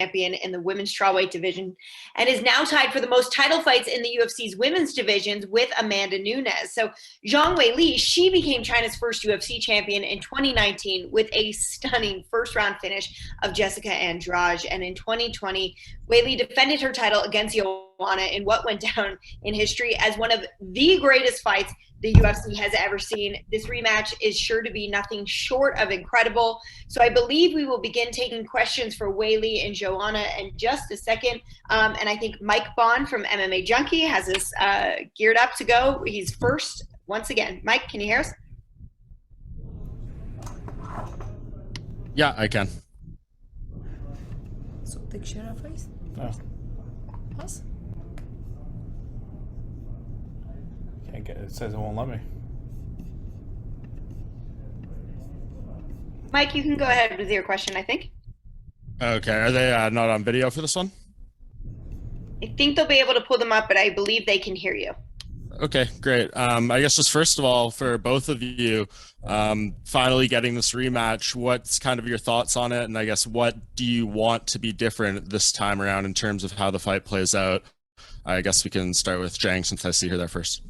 champion in the women's strawweight division and is now tied for the most title fights in the UFC's women's divisions with Amanda Nunes. So Zhang Weili, she became China's first UFC champion in 2019 with a stunning first-round finish of Jessica Andrade. And in 2020, Weili defended her title against Joanna in what went down in history as one of the greatest fights the UFC has ever seen. This rematch is sure to be nothing short of incredible. So I believe we will begin taking questions for Weili and Joanna in just a second. And I think Mike Bond from MMA Junkie has us geared up to go. He's first once again. Mike, can you hear us? Yeah, I can. So take share of face. No. Us? Can't get it. It says it won't let me. Mike, you can go ahead with your question, I think. Okay, are they not on video for this one? I think they'll be able to pull them up, but I believe they can hear you. Okay, great. I guess just first of all, for both of you, finally getting this rematch, what's kind of your thoughts on it? And I guess what do you want to be different this time around in terms of how the fight plays out? I guess we can start with Zhang since I see her there first.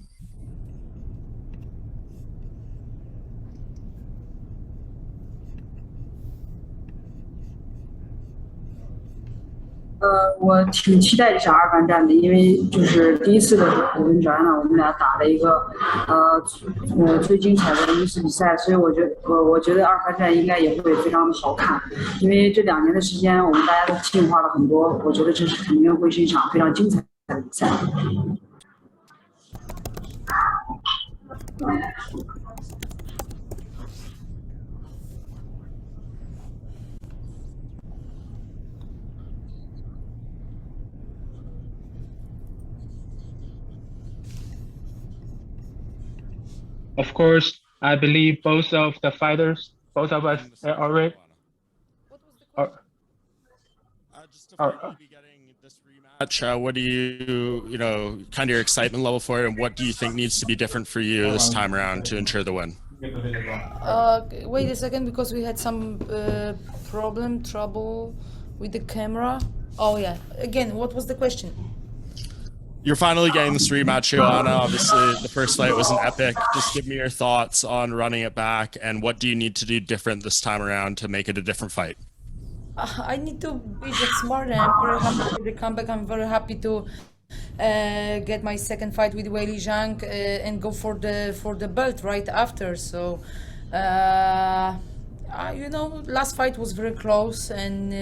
我挺期待这场二番战的，因为就是第一次的时候，我跟乔安娜我们俩打了一个最精彩的一次比赛，所以我觉得二番战应该也会非常的好看，因为这2年的时间我们大家都进化了很多，我觉得这是肯定会是一场非常精彩的比赛。Of course, I believe both of the fighters, both of us are already. Just to finally be getting this rematch, what do you kind of your excitement level for it, and what do you think needs to be different for you this time around to ensure the win? Wait a second, because we had some trouble with the camera. Oh yeah, again, what was the question? You're finally getting this rematch, Joanna. Obviously, the first fight was an epic. Just give me your thoughts on running it back, and what do you need to do different this time around to make it a different fight? I need to be just smarter. I'm very happy for the comeback. I'm very happy to get my second fight with Weili Zhang and go for the belt right after. So, last fight was very close, and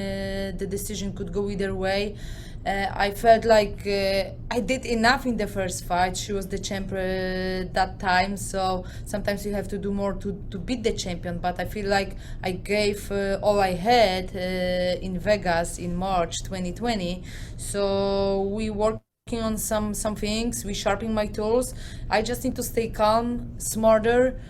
the decision could go either way. I felt like I did enough in the first fight. She was the champion that time, so sometimes you have to do more to beat the champion. But I feel like I gave all I had in Vegas in March 2020. So we working on some things. We sharpening my tools. I just need to stay calm, smarter,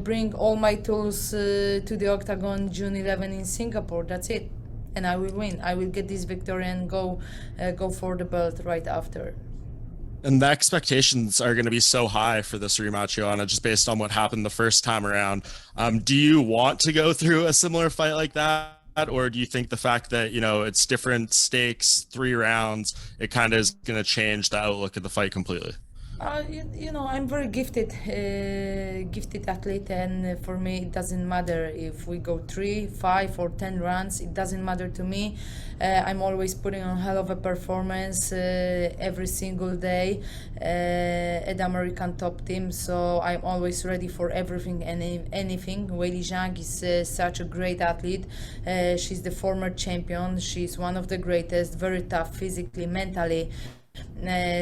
bring all my tools to the octagon June 11 in Singapore. That's it. And I will win. I will get this victory and go for the belt right after. And the expectations are going to be so high for this rematch, Joanna, just based on what happened the first time around. Do you want to go through a similar fight like that? Or do you think the fact that, it's different stakes, 3 rounds, it kind of is going to change the outlook of the fight completely? I'm very gifted athlete, and for me it doesn't matter if we go 3, 5 or 10 rounds. It doesn't matter to me. I'm always putting on hell of a performance every single day at American top team, so I'm always ready for everything and anything. Weili Zhang is such a great athlete. She's the former champion. She's one of the greatest, very tough physically, mentally.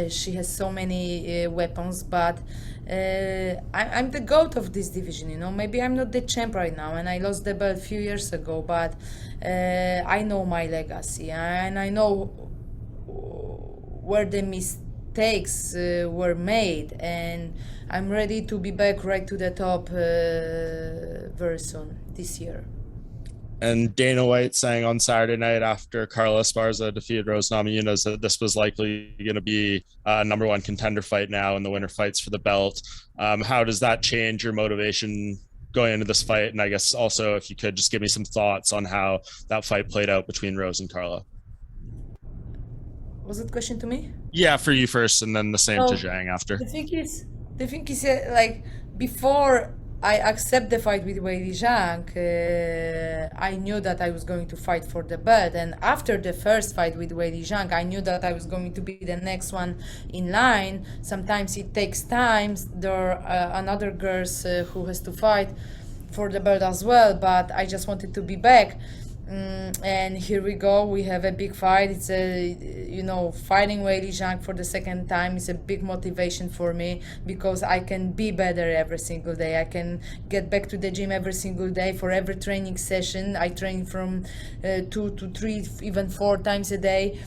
She has so many weapons, but I'm the GOAT of this division. Maybe I'm not the champ right now, and I lost the belt a few years ago, but I know my legacy, and I know where the mistakes were made, and I'm ready to be back right to the top very soon this year. And Dana White saying on Saturday night after Carla Esparza defeated Rose Namajunas that this was likely going to be a #1 contender fight now, and the winner fights for the belt. How does that change your motivation going into this fight, and I guess also if you could just give me some thoughts on how that fight played out between Rose and Carla. Was it question to me? Yeah, for you first, and then the same to Oh, Zhang after. the thing is, like before I accept the fight with Weili Zhang, I knew that I was going to fight for the belt, and after the first fight with Weili Zhang, I knew that I was going to be the next one in line. Sometimes it takes time. There are another girls who has to fight for the belt as well, but I just wanted to be back. And here we go. We have a big fight. It's fighting Weili Zhang for the second time is a big motivation for me because I can be better every single day. I can get back to the gym every single day. For every training session, I train from 2 to 3, even 4 times a day.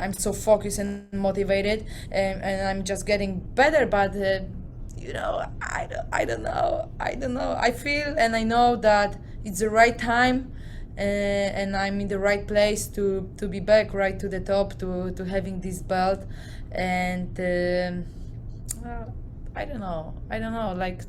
I'm so focused and motivated, and I'm just getting better. But I don't know. I feel and I know that it's the right time. And I'm in the right place to be back right to the top, to having this belt. And I don't know, like,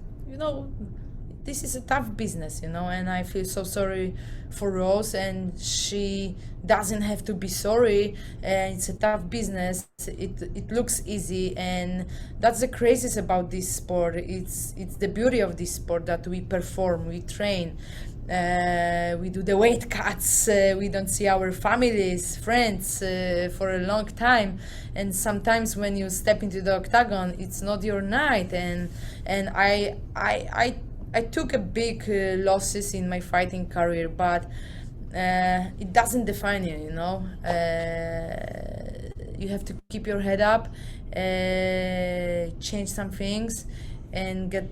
this is a tough business, and I feel so sorry for Rose, and she doesn't have to be sorry. And it's a tough business. It looks easy, and that's the craziest about this sport. It's the beauty of this sport, that we perform, we train, we do the weight cuts, we don't see our families, friends for a long time, and sometimes when you step into the octagon, it's not your night. And I took a big losses in my fighting career, but it doesn't define you. You have to keep your head up, change some things, and get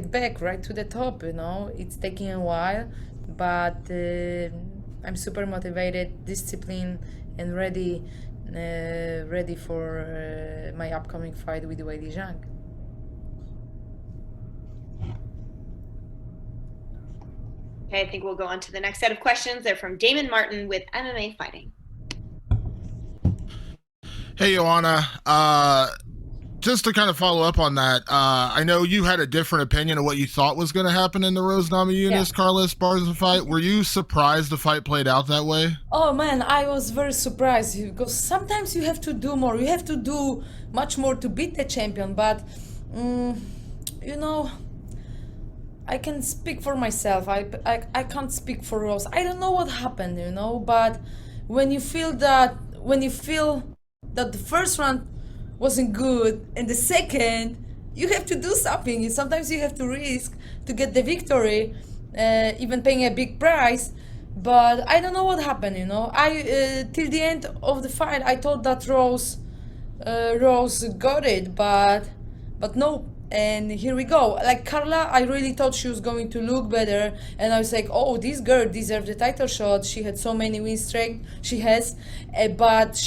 back right to the top. It's taking a while, but I'm super motivated, disciplined, and ready for my upcoming fight with Weili Zhang. Okay, I think we'll go on to the next set of questions. They're from Damon Martin with MMA Fighting. Hey, Joanna. Just to kind of follow up on that, I know you had a different opinion of what you thought was going to happen in the Rose Namajunas Carla Esparza fight. Were you surprised the fight played out that way? Oh man, I was very surprised, because sometimes you have to do more. You have to do much more to beat the champion. But I can speak for myself. I can't speak for Rose. I don't know what happened, but when you feel that the first round wasn't good and the second, you have to do something. Sometimes you have to risk to get the victory, even paying a big price. But I don't know what happened. I till the end of the fight, I thought that Rose got it, but no. And here we go. Like Carla, I really thought she was going to look better, and I was like, oh, this girl deserved the title shot. She had so many win streak. She has, but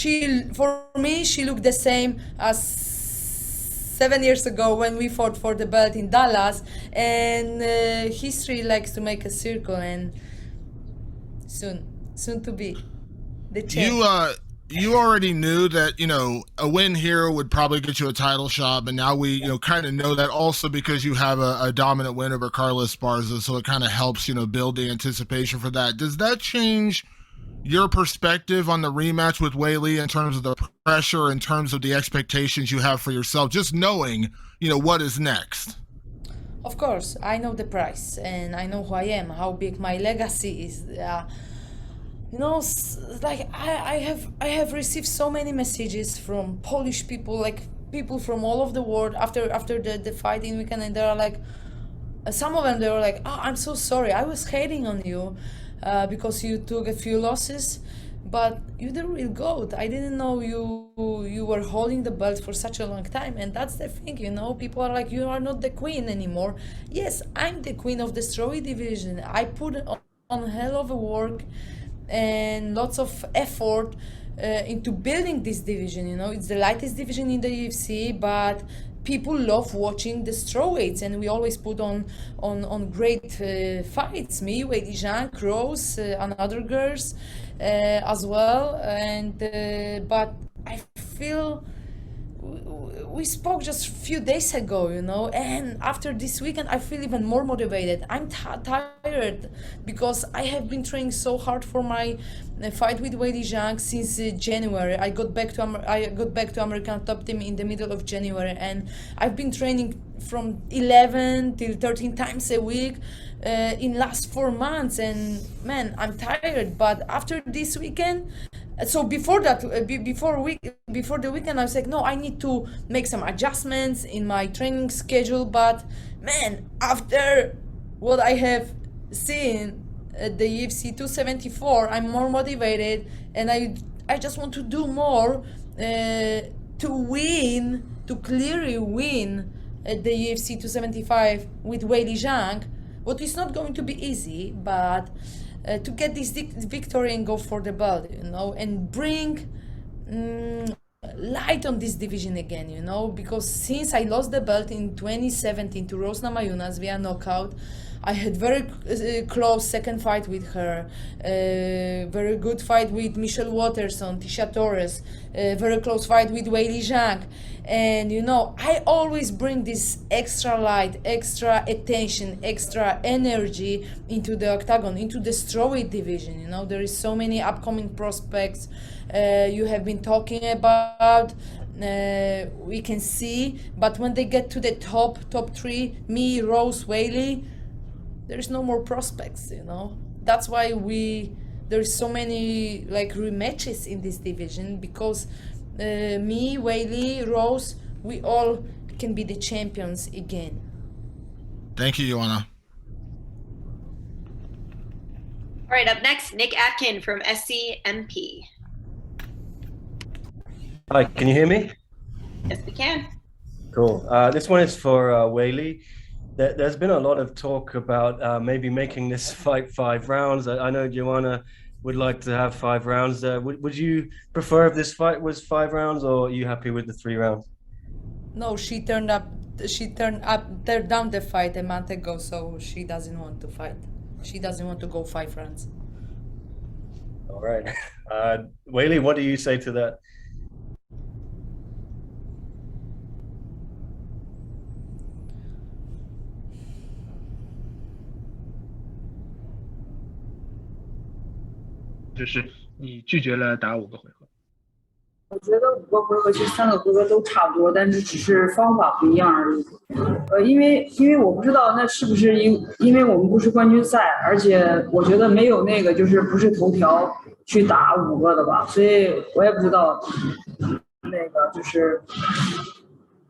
for me, she looked the same as 7 years ago when we fought for the belt in Dallas. And history likes to make a circle, and soon to be the champ. You already knew that, a win here would probably get you a title shot, but now we, kind of know that also because you have a dominant win over Carla Esparza, so it kind of helps, build the anticipation for that. Does that change your perspective on the rematch with Weili in terms of the pressure, in terms of the expectations you have for yourself, just knowing, what is next? Of course, I know the price, and I know who I am, how big my legacy is. Like I have received so many messages from Polish people, like people from all over the world after the fighting weekend, and they're like, some of them, they were like, oh, I'm so sorry, I was hating on you because you took a few losses, but you're the real GOAT. I didn't know you were holding the belt for such a long time. And that's the thing, people are like, you are not the queen anymore. Yes, I'm the queen of the strawweight division. I put on hell of a work and lots of effort into building this division. It's the lightest division in the UFC, but people love watching the strawweights, and we always put on great fights. Me, Weili Zhang, Rose, and other girls as well. And but I feel we spoke just a few days ago, you know, and after this weekend I feel even more motivated. I'm tired because I have been training so hard for my fight with Weili Zhang since January. I got back to American Top Team in the middle of January, and I've been training from 11 till 13 times a week in last 4 months, and man, I'm tired. But after this weekend, so before that, before the weekend, I was like, no, I need to make some adjustments in my training schedule. But man, after what I have seen at the UFC 274, I'm more motivated, and I just want to do more to win, to clearly win at the UFC 275 with Weili Zhang. What is not going to be easy, but to get this victory and go for the belt, you know, and bring light on this division again, you know, because since I lost the belt in 2017 to Rose Namajunas via knockout, I had very close second fight with her, very good fight with Michelle Waterson, Tisha Torres, very close fight with Weili Zhang. And you know, I always bring this extra light, extra attention, extra energy into the octagon, into the strawweight division. You know, there is so many upcoming prospects you have been talking about. We can see, but when they get to the top three, me, Rose, Weili, there is no more prospects. You know, that's why there's so many like rematches in this division, because me, Weili, Rose, we all can be the champions again. Thank you, Joanna. All right, up next, Nick Atkin from SCMP. Hi, can you hear me? Yes, we can. Cool. This one is for Weili. There's been a lot of talk about maybe making this fight 5 rounds. I know Joanna would like to have 5 rounds. Would you prefer if this fight was 5 rounds, or are you happy with the 3 rounds? No, she turned down the fight a month ago, so she doesn't want to fight. She doesn't want to go 5 rounds. All right. Weili, what do you say to that?就是你拒绝了打5个回合。我觉得5个回合其实3个回合都差不多，但是只是方法不一样而已。因为我不知道那是不是因为我们不是冠军赛，而且我觉得没有那个就是不是头条去打5个的吧，所以我也不知道那个就是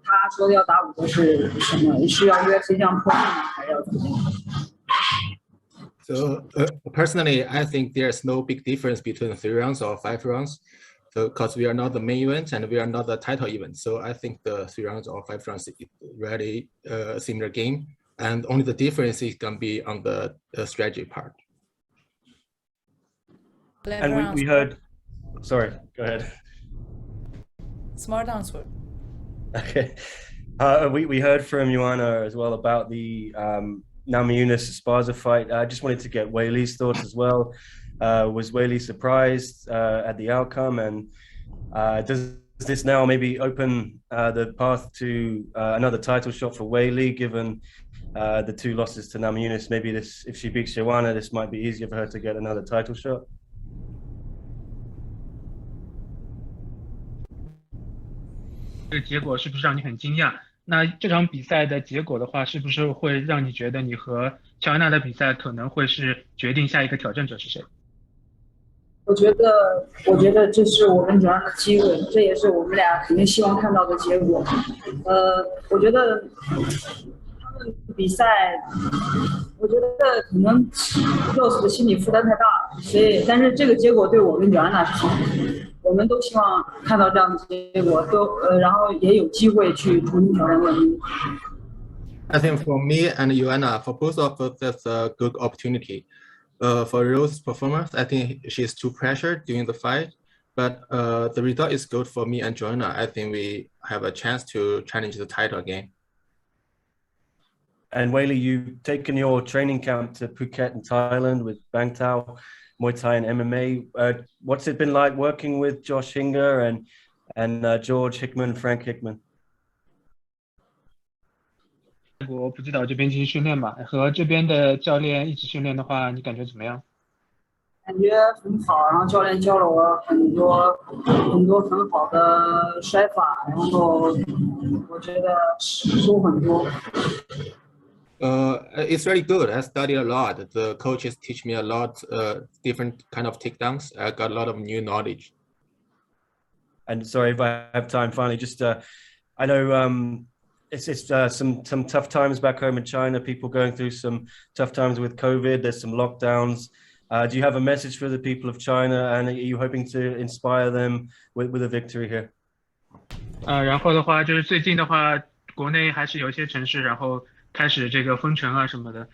他说的要打5个是什么，是要UFC这样破例吗，还是要怎么样？ So personally, I think there's no big difference between 3 rounds or 5 rounds. So because we are not the main event and we are not the title event, so I think the 3 rounds or 5 rounds is really a similar game, and only the difference is gonna be on the strategy part. And we heard. Sorry, go ahead. Smart answer. Okay. We heard from Joanna as well about the Namajunas Esparza fight. I just wanted to get Weili's thoughts as well. Was Weili surprised at the outcome, and does this now maybe open the path to another title shot for Weili, given the 2 losses to Namajunas? Maybe this, if she beats Joanna, this might be easier for her to get another title shot. 这个结果是不是让你很惊讶？那这场比赛的结果的话，是不是会让你觉得你和乔安娜的比赛可能会是决定下一个挑战者是谁？我觉得这是我跟Joanna的机会，这也是我们俩肯定希望看到的结果。我觉得他们比赛，我觉得可能 Rose 的心理负担太大了，所以但是这个结果对我跟Joanna是好的，我们都希望看到这样的结果，然后也有机会去重新挑战冠军。I think for me and Joanna, for both of us, that's a good opportunity. For Rose's performance, I think she's too pressured during the fight, but the result is good for me and Joanna. I think we have a chance to challenge the title again. And Weili, you've taken your training camp to Phuket in Thailand with Bang Tao, Muay Thai and MMA. What's it been like working with Josh Hinger, and and George Hickman, Frank Hickman. 我不知道这边进行训练吧，和这边的教练一起训练的话，你感觉怎么样？感觉很好，然后教练教了我很多很好的摔法，然后我觉得收很多。It's really good. I studied a lot. The coaches teach me a lot, different kind of takedowns. I got a lot of new knowledge. And sorry if I have time. Finally, just I know it's some tough times back home in China. People going through some tough times with COVID. There's some lockdowns. Do you have a message for the people of China, and are you hoping to inspire them with a victory here? 然后的话就是最近的话，国内还是有一些城市，然后开始这个封城啊什么的。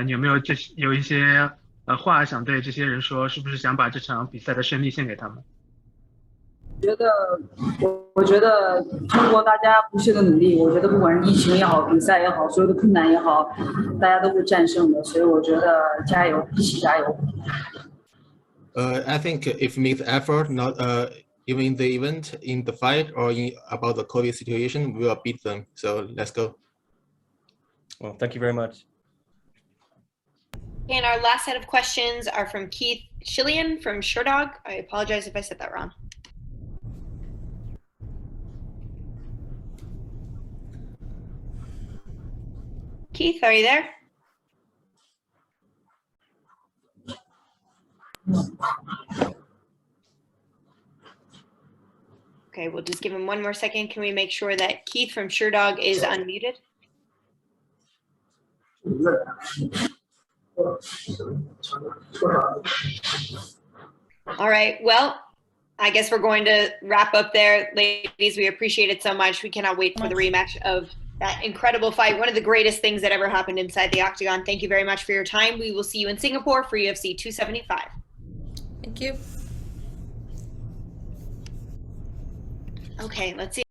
你有没有有一些话想对这些人说？是不是想把这场比赛的胜利献给他们？我觉得通过大家不懈的努力，我觉得不管是疫情也好，比赛也好，所有的困难也好，大家都会战胜的。所以我觉得加油，一起加油。I think if we make the effort, not even in the event, in the fight, or about the COVID situation, we will beat them. So let's go. Well, thank you very much. And our last set of questions are from Keith Shillian from Sherdog. I apologize if I said that wrong. Keith, are you there? Okay, we'll just give him one more second. Can we make sure that Keith from Sherdog is unmuted? All right, well, I guess we're going to wrap up there. Ladies, we appreciate it so much. We cannot wait for the rematch of that incredible fight. One of the greatest things that ever happened inside the octagon. Thank you very much for your time. We will see you in Singapore for UFC 275. Thank you. Okay, let's see.